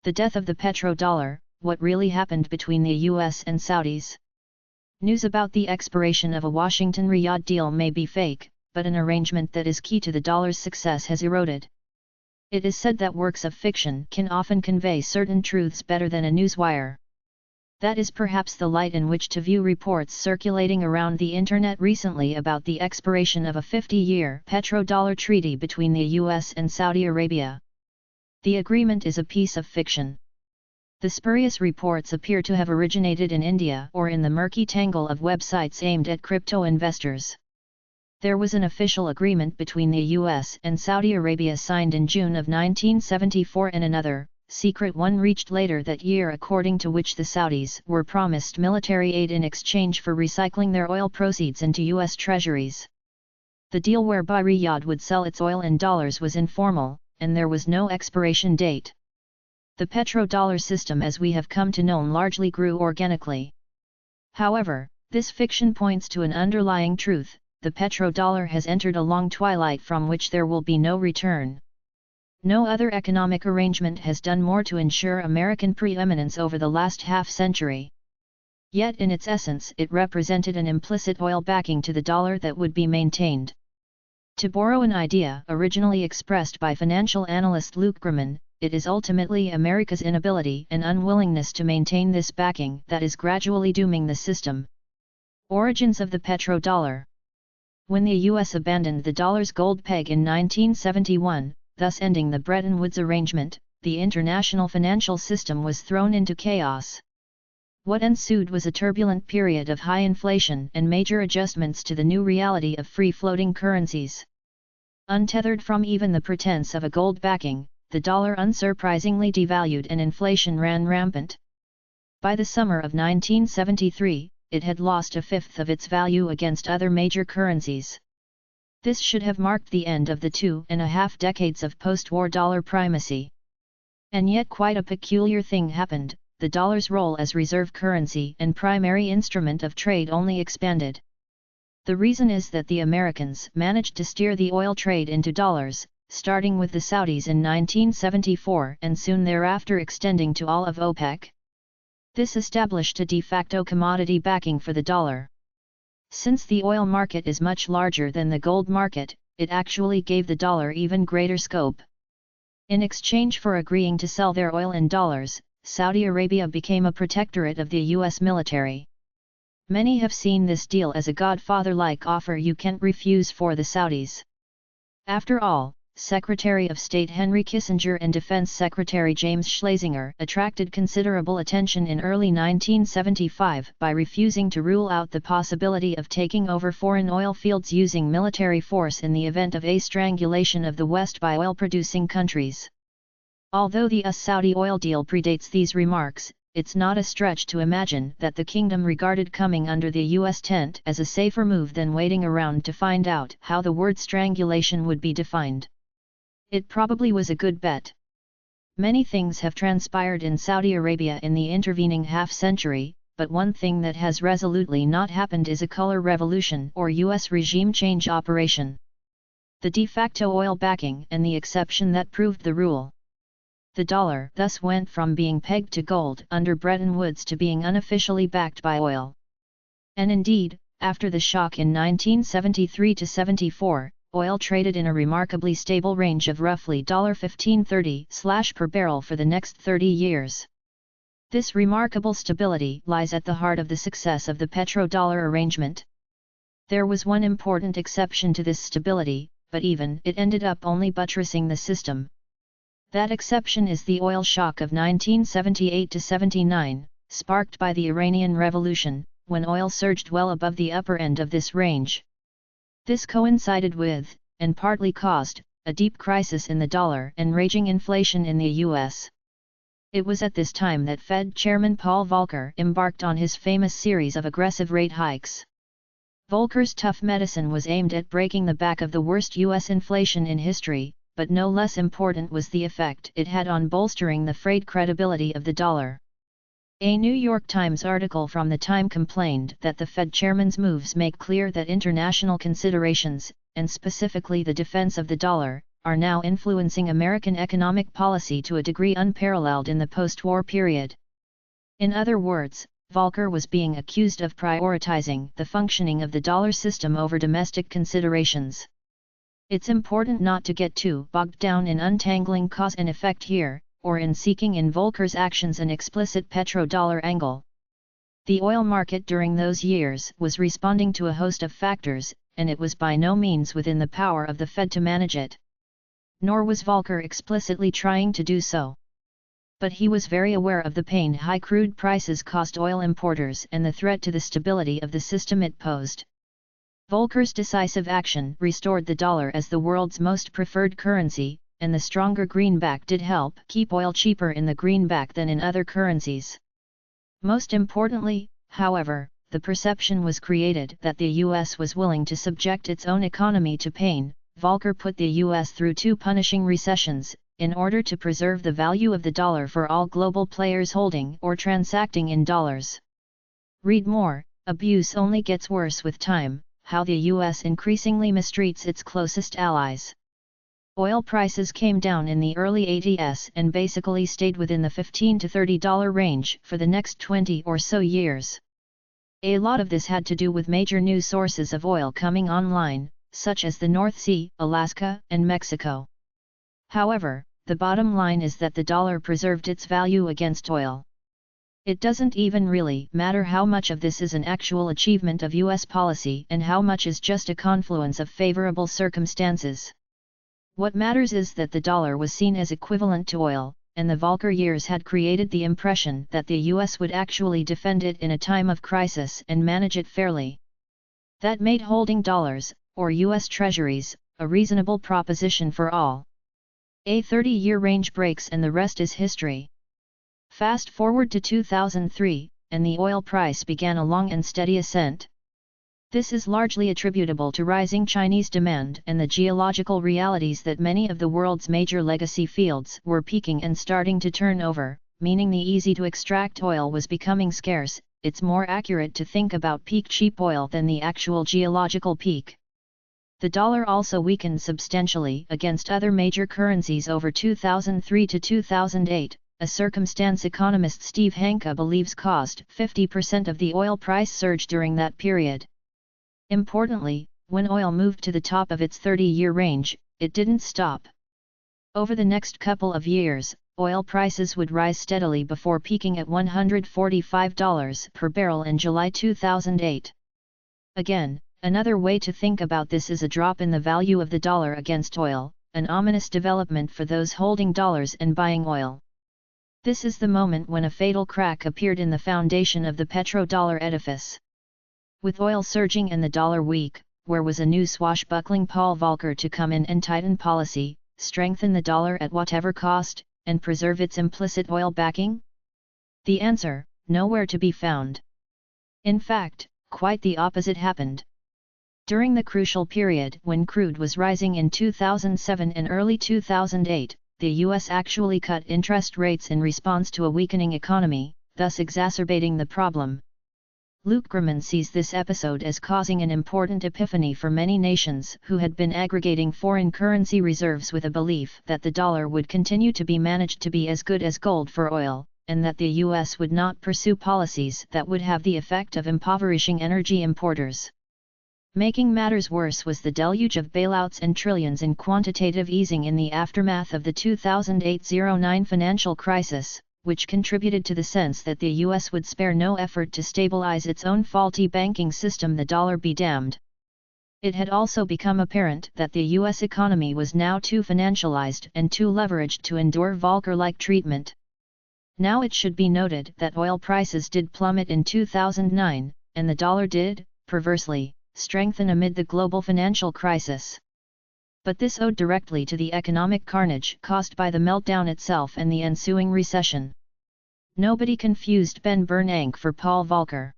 The death of the petrodollar, what really happened between the US and Saudis. News about the expiration of a Washington-Riyadh deal may be fake, but an arrangement that is key to the dollar's success has eroded. It is said that works of fiction can often convey certain truths better than a newswire. That is perhaps the light in which to view reports circulating around the internet recently about the expiration of a 50-year petrodollar treaty between the US and Saudi Arabia. The agreement is a piece of fiction. The spurious reports appear to have originated in India or in the murky tangle of websites aimed at crypto investors. There was an official agreement between the US and Saudi Arabia signed in June of 1974 and another, secret one reached later that year, according to which the Saudis were promised military aid in exchange for recycling their oil proceeds into US treasuries. The deal whereby Riyadh would sell its oil in dollars was informal, and there was no expiration date. The petrodollar system as we have come to know largely grew organically. However, this fiction points to an underlying truth: the petrodollar has entered a long twilight from which there will be no return. No other economic arrangement has done more to ensure American preeminence over the last half-century. Yet in its essence it represented an implicit oil backing to the dollar that would be maintained. To borrow an idea originally expressed by financial analyst Luke Grumman, it is ultimately America's inability and unwillingness to maintain this backing that is gradually dooming the system. Origins of the petrodollar. When the US abandoned the dollar's gold peg in 1971, thus ending the Bretton Woods arrangement, the international financial system was thrown into chaos. What ensued was a turbulent period of high inflation and major adjustments to the new reality of free-floating currencies. Untethered from even the pretense of a gold backing, the dollar unsurprisingly devalued and inflation ran rampant. By the summer of 1973, it had lost a fifth of its value against other major currencies. This should have marked the end of the 2.5 decades of post-war dollar primacy. And yet quite a peculiar thing happened: the dollar's role as reserve currency and primary instrument of trade only expanded. The reason is that the Americans managed to steer the oil trade into dollars, starting with the Saudis in 1974 and soon thereafter extending to all of OPEC. This established a de facto commodity backing for the dollar. Since the oil market is much larger than the gold market, it actually gave the dollar even greater scope. In exchange for agreeing to sell their oil in dollars, Saudi Arabia became a protectorate of the US military. Many have seen this deal as a Godfather-like offer you can't refuse for the Saudis. After all, Secretary of State Henry Kissinger and Defense Secretary James Schlesinger attracted considerable attention in early 1975 by refusing to rule out the possibility of taking over foreign oil fields using military force in the event of a strangulation of the West by oil-producing countries. Although the US-Saudi oil deal predates these remarks, it's not a stretch to imagine that the kingdom regarded coming under the US tent as a safer move than waiting around to find out how the word strangulation would be defined. It probably was a good bet. Many things have transpired in Saudi Arabia in the intervening half-century, but one thing that has resolutely not happened is a color revolution or US regime change operation. The de facto oil backing and the exception that proved the rule. The dollar thus went from being pegged to gold under Bretton Woods to being unofficially backed by oil. And indeed, after the shock in 1973–74, oil traded in a remarkably stable range of roughly $15.30 per barrel for the next 30 years. This remarkable stability lies at the heart of the success of the petrodollar arrangement. There was one important exception to this stability, but even it ended up only buttressing the system. That exception is the oil shock of 1978–79, sparked by the Iranian Revolution, when oil surged well above the upper end of this range. This coincided with, and partly caused, a deep crisis in the dollar and raging inflation in the US. It was at this time that Fed Chairman Paul Volcker embarked on his famous series of aggressive rate hikes. Volcker's tough medicine was aimed at breaking the back of the worst US inflation in history, but no less important was the effect it had on bolstering the frayed credibility of the dollar. A New York Times article from the time complained that the Fed chairman's moves make clear that international considerations, and specifically the defense of the dollar, are now influencing American economic policy to a degree unparalleled in the post-war period. In other words, Volcker was being accused of prioritizing the functioning of the dollar system over domestic considerations. It's important not to get too bogged down in untangling cause and effect here, or in seeking in Volcker's actions an explicit petrodollar angle. The oil market during those years was responding to a host of factors, and it was by no means within the power of the Fed to manage it. Nor was Volcker explicitly trying to do so. But he was very aware of the pain high crude prices cost oil importers and the threat to the stability of the system it posed. Volcker's decisive action restored the dollar as the world's most preferred currency, and the stronger greenback did help keep oil cheaper in the greenback than in other currencies. Most importantly, however, the perception was created that the U.S. was willing to subject its own economy to pain. Volcker put the U.S. through 2 punishing recessions, in order to preserve the value of the dollar for all global players holding or transacting in dollars. Read more, abuse only gets worse with time, how the U.S. increasingly mistreats its closest allies. Oil prices came down in the early 80s and basically stayed within the $15 to $30 range for the next 20 or so years. A lot of this had to do with major new sources of oil coming online, such as the North Sea, Alaska, and Mexico. However, the bottom line is that the dollar preserved its value against oil. It doesn't even really matter how much of this is an actual achievement of U.S. policy and how much is just a confluence of favorable circumstances. What matters is that the dollar was seen as equivalent to oil, and the Volcker years had created the impression that the U.S. would actually defend it in a time of crisis and manage it fairly. That made holding dollars, or U.S. Treasuries, a reasonable proposition for all. A 30-year range breaks and the rest is history. Fast forward to 2003, and the oil price began a long and steady ascent. This is largely attributable to rising Chinese demand and the geological realities that many of the world's major legacy fields were peaking and starting to turn over, meaning the easy-to-extract oil was becoming scarce. It's more accurate to think about peak cheap oil than the actual geological peak. The dollar also weakened substantially against other major currencies over 2003 to 2008, a circumstance economist Steve Hanke believes caused 50% of the oil price surge during that period. Importantly, when oil moved to the top of its 30-year range, it didn't stop. Over the next couple of years, oil prices would rise steadily before peaking at $145 per barrel in July 2008. Again, another way to think about this is a drop in the value of the dollar against oil, an ominous development for those holding dollars and buying oil. This is the moment when a fatal crack appeared in the foundation of the petrodollar edifice. With oil surging and the dollar weak, where was a new swashbuckling Paul Volcker to come in and tighten policy, strengthen the dollar at whatever cost, and preserve its implicit oil backing? The answer, nowhere to be found. In fact, quite the opposite happened. During the crucial period when crude was rising in 2007 and early 2008, the U.S. actually cut interest rates in response to a weakening economy, thus exacerbating the problem. Luke Grumman sees this episode as causing an important epiphany for many nations who had been aggregating foreign currency reserves with a belief that the dollar would continue to be managed to be as good as gold for oil, and that the U.S. would not pursue policies that would have the effect of impoverishing energy importers. Making matters worse was the deluge of bailouts and trillions in quantitative easing in the aftermath of the 2008-09 financial crisis, which contributed to the sense that the U.S. would spare no effort to stabilize its own faulty banking system, the dollar be damned. It had also become apparent that the U.S. economy was now too financialized and too leveraged to endure Volcker-like treatment. Now it should be noted that oil prices did plummet in 2009, and the dollar did, perversely, strengthen amid the global financial crisis. But this owed directly to the economic carnage caused by the meltdown itself and the ensuing recession. Nobody confused Ben Bernanke for Paul Volcker.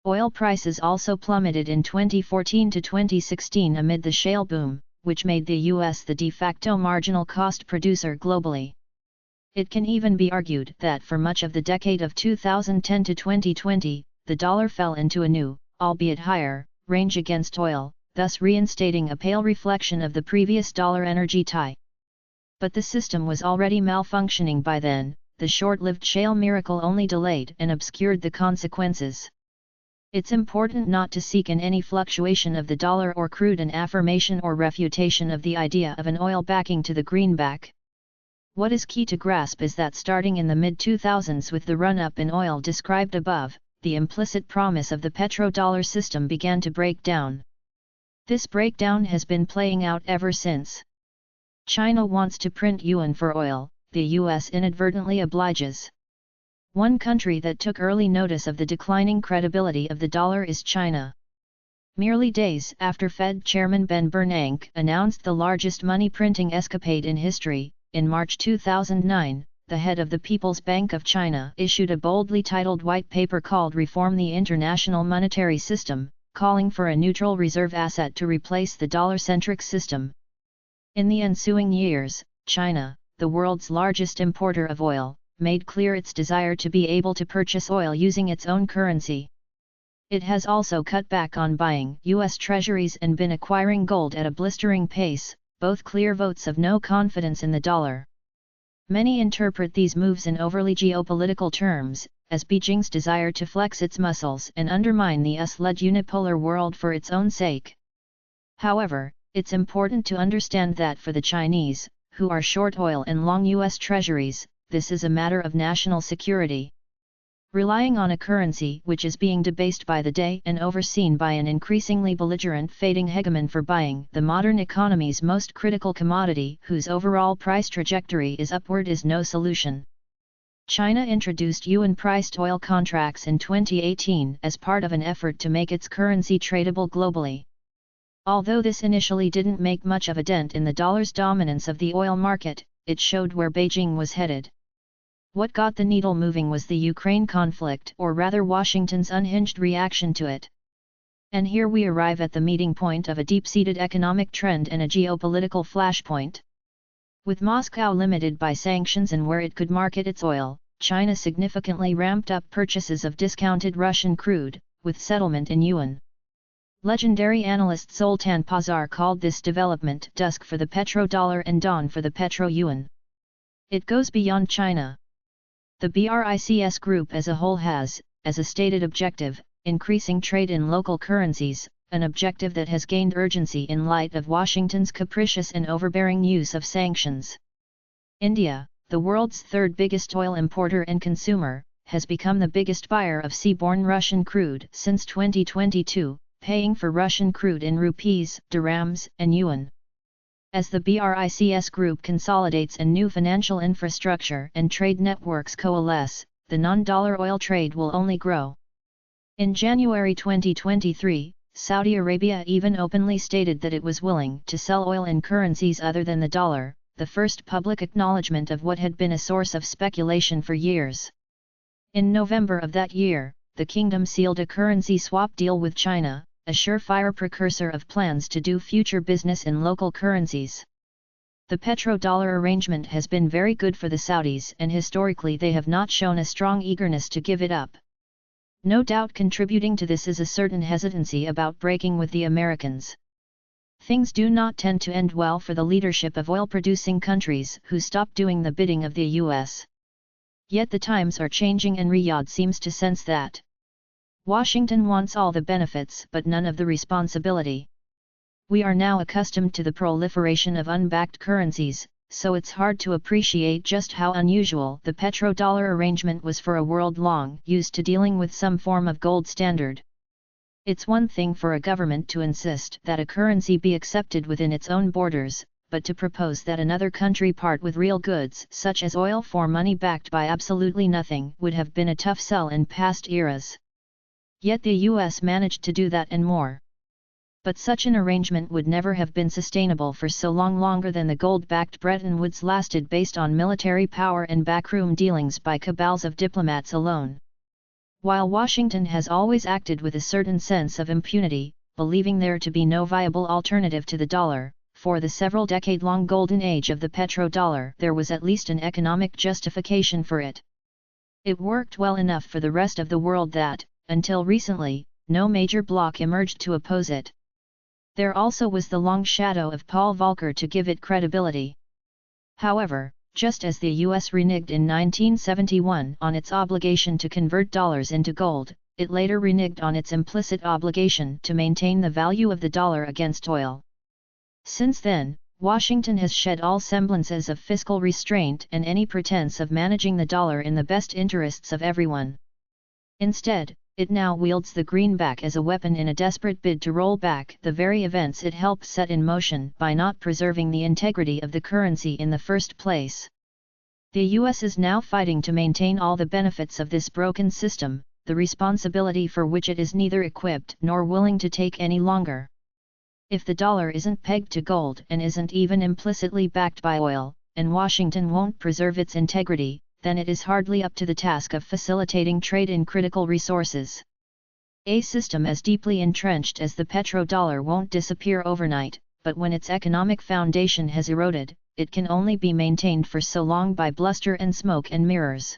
Oil prices also plummeted in 2014 to 2016 amid the shale boom, which made the U.S. the de facto marginal cost producer globally. It can even be argued that for much of the decade of 2010 to 2020, the dollar fell into a new, albeit higher, range against oil, thus reinstating a pale reflection of the previous dollar energy tie. But the system was already malfunctioning by then. The short-lived shale miracle only delayed and obscured the consequences. It's important not to seek in any fluctuation of the dollar or crude an affirmation or refutation of the idea of an oil backing to the greenback. What is key to grasp is that starting in the mid-2000s with the run-up in oil described above, the implicit promise of the petrodollar system began to break down. This breakdown has been playing out ever since. China wants to print yuan for oil, the US inadvertently obliges. One country that took early notice of the declining credibility of the dollar is China. Merely days after Fed Chairman Ben Bernanke announced the largest money-printing escapade in history, in March 2009, the head of the People's Bank of China issued a boldly titled white paper called Reform the International Monetary System, calling for a neutral reserve asset to replace the dollar-centric system. In the ensuing years, China, the world's largest importer of oil, made clear its desire to be able to purchase oil using its own currency. It has also cut back on buying U.S. treasuries and been acquiring gold at a blistering pace, both clear votes of no confidence in the dollar. Many interpret these moves in overly geopolitical terms, as Beijing's desire to flex its muscles and undermine the US-led unipolar world for its own sake. However, it's important to understand that for the Chinese, who are short oil and long U.S. treasuries, this is a matter of national security. Relying on a currency which is being debased by the day and overseen by an increasingly belligerent fading hegemon for buying the modern economy's most critical commodity whose overall price trajectory is upward is no solution. China introduced yuan-priced oil contracts in 2018 as part of an effort to make its currency tradable globally. Although this initially didn't make much of a dent in the dollar's dominance of the oil market, it showed where Beijing was headed. What got the needle moving was the Ukraine conflict, or rather Washington's unhinged reaction to it. And here we arrive at the meeting point of a deep-seated economic trend and a geopolitical flashpoint. With Moscow limited by sanctions and where it could market its oil, China significantly ramped up purchases of discounted Russian crude, with settlement in yuan. Legendary analyst Zoltan Pozsar called this development dusk for the petrodollar and dawn for the petro-yuan. It goes beyond China. The BRICS group as a whole has, as a stated objective, increasing trade in local currencies, an objective that has gained urgency in light of Washington's capricious and overbearing use of sanctions. India, the world's third biggest oil importer and consumer, has become the biggest buyer of seaborne Russian crude since 2022, paying for Russian crude in rupees, dirhams, and yuan. As the BRICS group consolidates and new financial infrastructure and trade networks coalesce, the non-dollar oil trade will only grow. In January 2023, Saudi Arabia even openly stated that it was willing to sell oil in currencies other than the dollar, the first public acknowledgement of what had been a source of speculation for years. In November of that year, the kingdom sealed a currency swap deal with China, a surefire precursor of plans to do future business in local currencies. The petrodollar arrangement has been very good for the Saudis, and historically they have not shown a strong eagerness to give it up. No doubt contributing to this is a certain hesitancy about breaking with the Americans. Things do not tend to end well for the leadership of oil-producing countries who stop doing the bidding of the US. Yet the times are changing and Riyadh seems to sense that. Washington wants all the benefits but none of the responsibility. We are now accustomed to the proliferation of unbacked currencies, so it's hard to appreciate just how unusual the petrodollar arrangement was for a world long used to dealing with some form of gold standard. It's one thing for a government to insist that a currency be accepted within its own borders, but to propose that another country part with real goods such as oil for money backed by absolutely nothing would have been a tough sell in past eras. Yet the US managed to do that and more. But such an arrangement would never have been sustainable for so long, longer than the gold-backed Bretton Woods lasted, based on military power and backroom dealings by cabals of diplomats alone. While Washington has always acted with a certain sense of impunity, believing there to be no viable alternative to the dollar, for the several-decade-long golden age of the petrodollar there was at least an economic justification for it. It worked well enough for the rest of the world that, until recently, no major bloc emerged to oppose it. There also was the long shadow of Paul Volcker to give it credibility. However, just as the US reneged in 1971 on its obligation to convert dollars into gold, it later reneged on its implicit obligation to maintain the value of the dollar against oil. Since then, Washington has shed all semblances of fiscal restraint and any pretense of managing the dollar in the best interests of everyone. Instead, it now wields the greenback as a weapon in a desperate bid to roll back the very events it helped set in motion by not preserving the integrity of the currency in the first place. The US is now fighting to maintain all the benefits of this broken system, the responsibility for which it is neither equipped nor willing to take any longer. If the dollar isn't pegged to gold and isn't even implicitly backed by oil, and Washington won't preserve its integrity, then it is hardly up to the task of facilitating trade in critical resources. A system as deeply entrenched as the petrodollar won't disappear overnight, but when its economic foundation has eroded, it can only be maintained for so long by bluster and smoke and mirrors.